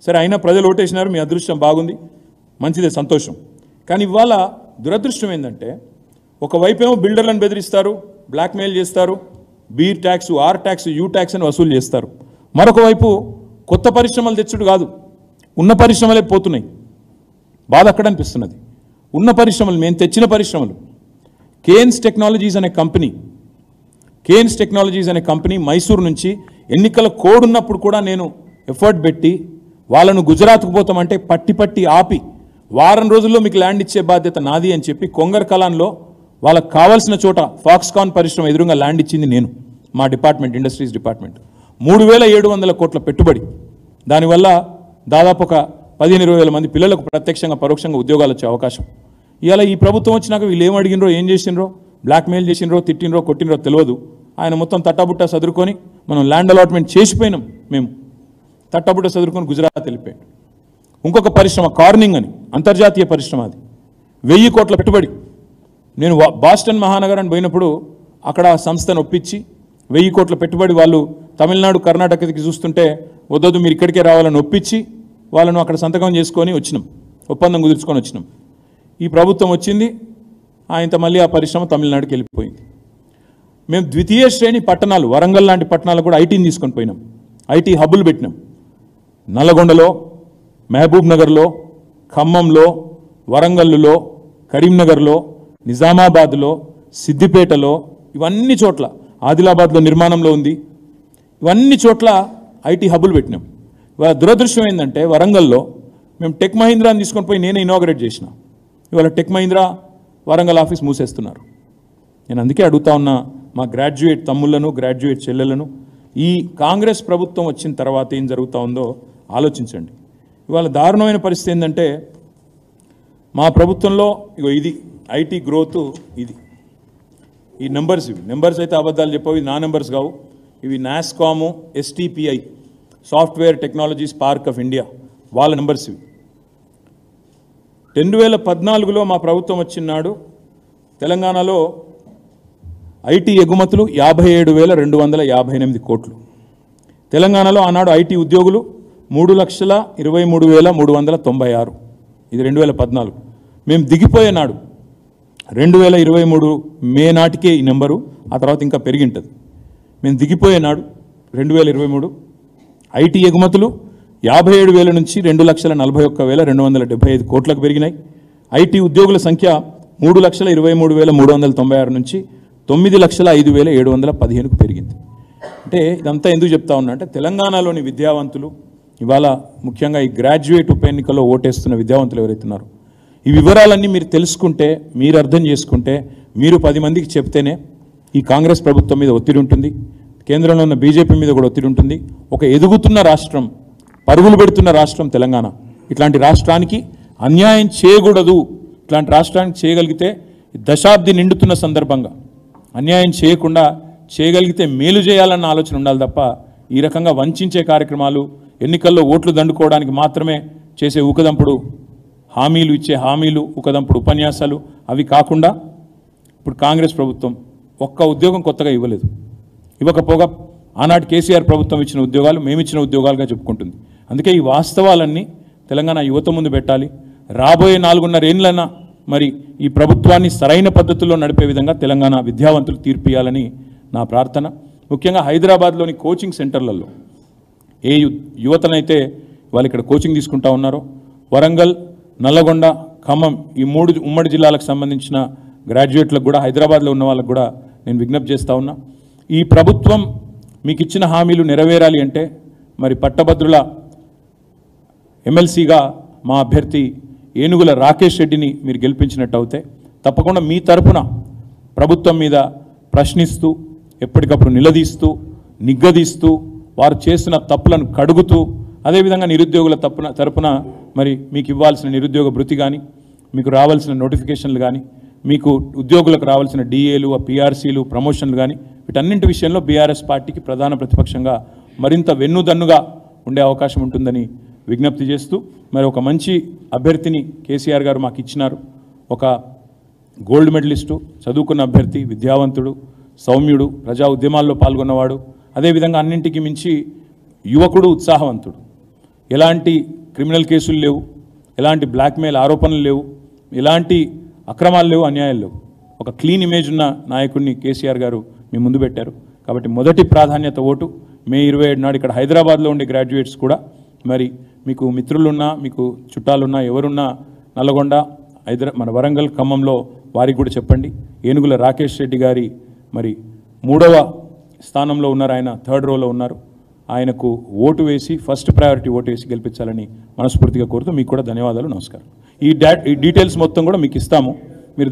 సరే అయినా ప్రజలు ఓటేసినారు, మీ అదృష్టం బాగుంది, మంచిదే, సంతోషం. కానీ ఇవాళ దురదృష్టం ఏంటంటే ఒకవైపేమో బిల్డర్లను బెదిరిస్తారు, బ్లాక్మెయిల్ చేస్తారు, be tax, R tax, you tax అని వసూలు చేస్తారు. మరొక వైపు కొత్త పరిశ్రమలు తెచ్చుడు కాదు, ఉన్న పరిశ్రమలే పోతున్నాయి. బాధ అక్కడ అనిపిస్తున్నది. ఉన్న పరిశ్రమలు, మేము తెచ్చిన పరిశ్రమలు, కేన్స్ టెక్నాలజీస్ అనే కంపెనీ మైసూరు నుంచి ఎన్నికల కోడ్ ఉన్నప్పుడు కూడా నేను ఎఫర్ట్ పెట్టి వాళ్ళను గుజరాత్కు పోతామంటే పట్టి ఆపి వారం రోజుల్లో మీకు ల్యాండ్ ఇచ్చే బాధ్యత నాది అని చెప్పి కొంగర్ కలాన్లో వాళ్ళకు కావాల్సిన చోట ఫాక్స్కాన్ పరిశ్రమ ఎదురుగా ల్యాండ్ ఇచ్చింది నేను, మా డిపార్ట్మెంట్, ఇండస్ట్రీస్ డిపార్ట్మెంట్. 3,700 కోట్ల పెట్టుబడి. దానివల్ల దాదాపు ఒక 15-20 మంది పిల్లలకు ప్రత్యక్షంగా పరోక్షంగా ఉద్యోగాలు వచ్చే అవకాశం. ఇవాళ ఈ ప్రభుత్వం వచ్చినాక వీళ్ళు ఏం అడిగినరో, ఏం చేసినరో, బ్లాక్మెయిల్ చేసినరో, తిట్టినరో, కొట్టినరో తెలియదు. ఆయన మొత్తం తట్టాబుట్టా చదువుకొని మనం ల్యాండ్ అలాట్మెంట్ చేసిపోయినాం. మేము తట్టాబుట్టా చదువుకొని గుజరాత్ వెళ్ళిపోయాం. ఇంకొక పరిశ్రమ కార్నింగ్ అని, అంతర్జాతీయ పరిశ్రమ, అది 1000 కోట్ల పెట్టుబడి. నేను బాస్టన్ మహానగరాన్ని పోయినప్పుడు అక్కడ సంస్థను ఒప్పించి 1000 కోట్ల పెట్టుబడి వాళ్ళు తమిళనాడు, కర్ణాటకకి చూస్తుంటే వద్దొద్దు మీరు ఇక్కడికే రావాలని ఒప్పించి వాళ్ళను అక్కడ సంతకం చేసుకొని వచ్చినాం, ఒప్పందం కుదుర్చుకొని వచ్చినాం. ఈ ప్రభుత్వం వచ్చింది, ఆయనతో మళ్ళీ ఆ పరిశ్రమ తమిళనాడుకి వెళ్ళిపోయింది. మేము ద్వితీయ శ్రేణి పట్టణాలు, వరంగల్ లాంటి పట్టణాలు కూడా ఐటీని తీసుకొని పోయినాం, ఐటీ హబ్బులు పెట్టినాం. నల్లగొండలో, మహబూబ్ నగర్లో, ఖమ్మంలో, వరంగల్లో, కరీంనగర్లో, నిజామాబాద్లో, సిద్దిపేటలో, ఇవన్నీ చోట్ల, ఆదిలాబాద్లో నిర్మాణంలో ఉంది, ఇవన్నీ చోట్ల ఐటీ హబ్బులు పెట్టినాం. ఇవాళ దురదృష్టం ఏంటంటే వరంగల్లో మేము టెక్ మహీంద్రాని తీసుకొని పోయి నేనే ఇనాగరేట్ చేసిన. ఇవాళ టెక్ మహీంద్రా వరంగల్ ఆఫీస్ మూసేస్తున్నారు. నేను అందుకే అడుగుతా ఉన్నా మా గ్రాడ్యుయేట్ తమ్ముళ్లను, గ్రాడ్యుయేట్ చెల్లెలను, ఈ కాంగ్రెస్ ప్రభుత్వం వచ్చిన తర్వాత ఏం జరుగుతూ ఉందో ఆలోచించండి. ఇవాళ దారుణమైన పరిస్థితి ఏంటంటే మా ప్రభుత్వంలో ఇగో ఇది ఐటీ గ్రోత్, ఇది ఈ నెంబర్స్, ఇవి నెంబర్స్ అయితే అబద్ధాలు చెప్పవు, ఇవి నా నెంబర్స్ కావు, ఇవి నాస్కాము, STPI, software technologies park of India, వాళ్ళ నెంబర్స్ ఇవి. 2014లో మా ప్రభుత్వం వచ్చినాడు తెలంగాణలో ఐటీ ఎగుమతులు 57,258 కోట్లు. తెలంగాణలో ఆనాడు ఐటీ ఉద్యోగులు 3,23,396. ఇది 2014. మేము దిగిపోయే నాడు 2023 మే నాటికే ఈ నెంబరు, ఆ తర్వాత ఇంకా పెరిగింటుంది. మేము దిగిపోయే నాడు 2023 ఐటీ ఎగుమతులు 57,000 నుంచి 2,41,275 కోట్లకు పెరిగినాయి. ఐటీ ఉద్యోగుల సంఖ్య 3,23,396 నుంచి 9,05,715కు పెరిగింది. అంటే ఇదంతా ఎందుకు చెప్తా ఉన్నా అంటే తెలంగాణలోని విద్యావంతులు, ఇవాళ ముఖ్యంగా ఈ గ్రాడ్యుయేట్ ఉప ఎన్నికల్లో ఓటేస్తున్న విద్యావంతులు ఎవరైతున్నారో ఈ వివరాలన్నీ మీరు తెలుసుకుంటే, మీరు అర్థం చేసుకుంటే, మీరు 10 మందికి చెప్తేనే ఈ కాంగ్రెస్ ప్రభుత్వం మీద ఒత్తిడి ఉంటుంది, కేంద్రంలో ఉన్న బీజేపీ మీద కూడా ఒత్తిడి ఉంటుంది. ఒక ఎదుగుతున్న రాష్ట్రం, పరుగులు పెడుతున్న రాష్ట్రం తెలంగాణ. ఇట్లాంటి రాష్ట్రానికి అన్యాయం చేయకూడదు. ఇట్లాంటి రాష్ట్రానికి చేయగలిగితే దశాబ్ది నిండుతున్న సందర్భంగా అన్యాయం చేయకుండా చేయగలిగితే మేలు చేయాలన్న ఆలోచన ఉండాలి తప్ప ఈ రకంగా వంచే కార్యక్రమాలు, ఎన్నికల్లో ఓట్లు దండుకోవడానికి మాత్రమే చేసే ఊకదంపుడు హామీలు, ఇచ్చే హామీలు, ఊకదంపుడు ఉపన్యాసాలు అవి కాకుండా ఇప్పుడు కాంగ్రెస్ ప్రభుత్వం ఒక్క ఉద్యోగం కొత్తగా ఇవ్వలేదు. ఇవ్వకపోగా ఆనాటి కేసీఆర్ ప్రభుత్వం ఇచ్చిన ఉద్యోగాలు మేమిచ్చిన ఉద్యోగాలుగా చెప్పుకుంటుంది. అందుకే ఈ వాస్తవాలన్నీ తెలంగాణ యువత ముందు పెట్టాలి. రాబోయే 4.5 ఏళ్ళైనా మరి ఈ ప్రభుత్వాన్ని సరైన పద్ధతుల్లో నడిపే విధంగా తెలంగాణ విద్యావంతులు తీర్పియాలని నా ప్రార్థన. ముఖ్యంగా హైదరాబాద్లోని కోచింగ్ సెంటర్లలో ఏ యువతనైతే వాళ్ళు ఇక్కడ కోచింగ్ తీసుకుంటా ఉన్నారో, వరంగల్, నల్లగొండ, ఖమ్మం ఈ 3 ఉమ్మడి జిల్లాలకు సంబంధించిన గ్రాడ్యుయేట్లకు కూడా, హైదరాబాద్లో ఉన్న వాళ్ళకు కూడా నేను విజ్ఞప్తి చేస్తూ ఉన్నా. ఈ ప్రభుత్వం మీకు ఇచ్చిన హామీలు నెరవేరాలి అంటే మరి పట్టభద్రుల ఎమ్మెల్సీగా మా అభ్యర్థి ఏనుగుల రాకేష్ రెడ్డిని మీరు గెలిపించినట్టు అవుతే తప్పకుండా మీ తరపున ప్రభుత్వం మీద ప్రశ్నిస్తూ, ఎప్పటికప్పుడు నిలదీస్తూ, నిగ్గదీస్తూ, వారు చేసిన తప్పులను కడుగుతూ, అదేవిధంగా నిరుద్యోగుల తరపున మరి మీకు ఇవ్వాల్సిన నిరుద్యోగ భృతి కానీ, మీకు రావాల్సిన నోటిఫికేషన్లు కానీ, మీకు ఉద్యోగులకు రావాల్సిన డిఏలు, పిఆర్సీలు, ప్రమోషన్లు కానీ వీటన్నింటి విషయంలో బీఆర్ఎస్ పార్టీకి ప్రధాన ప్రతిపక్షంగా మరింత వెన్నుదన్నుగా ఉండే అవకాశం ఉంటుందని విజ్ఞప్తి చేస్తూ, మరి ఒక మంచి అభ్యర్థిని కేసీఆర్ గారు మాకు ఇచ్చినారు. ఒక గోల్డ్ మెడలిస్టు, చదువుకున్న అభ్యర్థి, విద్యావంతుడు, సౌమ్యుడు, ప్రజా ఉద్యమాల్లో పాల్గొన్నవాడు, అదేవిధంగా అన్నింటికి మించి యువకుడు, ఉత్సాహవంతుడు. ఎలాంటి క్రిమినల్ కేసులు లేవు, ఎలాంటి బ్లాక్మెయిల్ ఆరోపణలు లేవు, ఎలాంటి అక్రమాలు లేవు, అన్యాయాలు లేవు. ఒక క్లీన్ ఇమేజ్ ఉన్న నాయకుడిని కేసీఆర్ గారు మీ ముందు పెట్టారు. కాబట్టి మొదటి ప్రాధాన్యత ఓటు. మే 27 నాడు ఇక్కడ హైదరాబాద్లో ఉండే గ్రాడ్యుయేట్స్ కూడా మరి మీకు మిత్రులున్నా, మీకు చుట్టాలున్నా, ఎవరున్నా నల్లగొండ, మన వరంగల్, ఖమ్మంలో వారికి కూడా చెప్పండి. ఏనుగుల రాకేష్ రెడ్డి గారి మరి 3వ స్థానంలో ఉన్నారు, ఆయన 3rd రోలో ఉన్నారు. ఆయనకు ఓటు వేసి ఫస్ట్ ప్రయారిటీ ఓటు వేసి గెలిపించాలని మనస్ఫూర్తిగా కోరుతూ మీకు కూడా ధన్యవాదాలు, నమస్కారం. ఈ డీటెయిల్స్ మొత్తం కూడా మీకు ఇస్తాము.